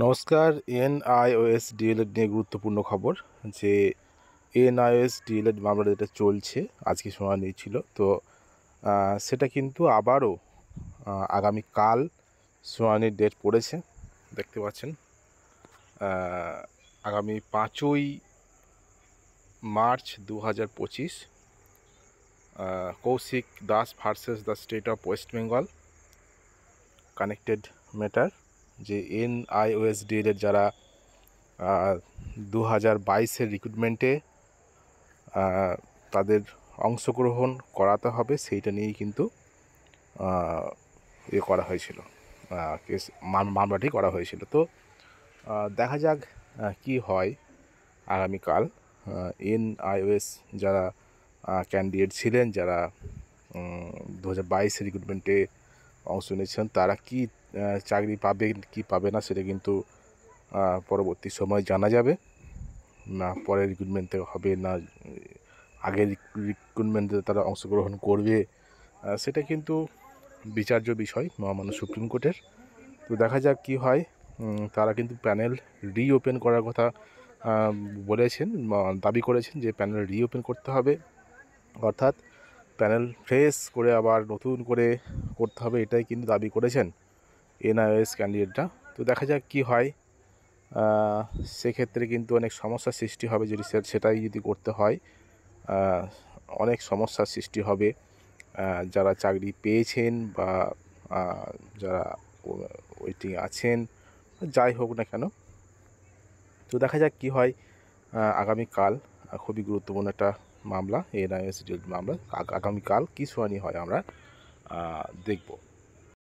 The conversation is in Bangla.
নমস্কার। এনআইওএস ডিএলএড নিয়ে গুরুত্বপূর্ণ খবর যে এনআইওএস ডিএলএড মামলা যেটা চলছে আজকে শুনানি ছিল, তো সেটা কিন্তু আবারও আগামীকাল শুনানির ডেট পড়েছে। দেখতে পাচ্ছেন আগামী 5ই March 2025 Kaushik Das versus the State of West Bengal connected matter. যে এনআইওএস ডিএলএড যারা 2022-এর রিক্রুটমেন্টে তাদের অংশগ্রহণ করাতে হবে, সেইটা নিয়েই কিন্তু করা হয়েছিল, কেস মামলাটি করা হয়েছিল। তো দেখা যাক কি হয় আগামীকাল। এনআইওএস যারা ক্যান্ডিডেট ছিলেন, যারা 2022 রিক্রুটমেন্টে অংশ নিয়েছেন, তারা কি চাকরি পাবে কি পাবে না সেটা কিন্তু পরবর্তী সময় জানা যাবে। না পরের রিক্রুটমেন্টে হবে, না আগের রিক্রুটমেন্টে তারা অংশগ্রহণ করবে, সেটা কিন্তু বিচার্য বিষয় মহামান্য সুপ্রিম কোর্টের। তো দেখা যাক কি হয়। তারা কিন্তু প্যানেল রিওপেন করার কথা বলেছেন, দাবি করেছেন যে প্যানেল রিওপেন করতে হবে, অর্থাৎ প্যানেল ফ্রেশ করে আবার নতুন করে করতে হবে, এটাই কিন্তু দাবি করেছেন এনআইওএস ক্যান্ডিডেটরা। তো দেখা যাক কি হয়। সেক্ষেত্রে কিন্তু অনেক সমস্যার সৃষ্টি হবে, যদি সেটাই যদি করতে হয় অনেক সমস্যার সৃষ্টি হবে। যারা চাকরি পেয়েছেন বা যারা ওয়েটিং আছেন, যাই হোক না কেন। তো দেখা যাক কি হয় আগামীকাল। খুবই গুরুত্বপূর্ণ একটা মামলা, এনআইওএস মামলা। আগামীকাল কী শুনানি হয় আমরা দেখব।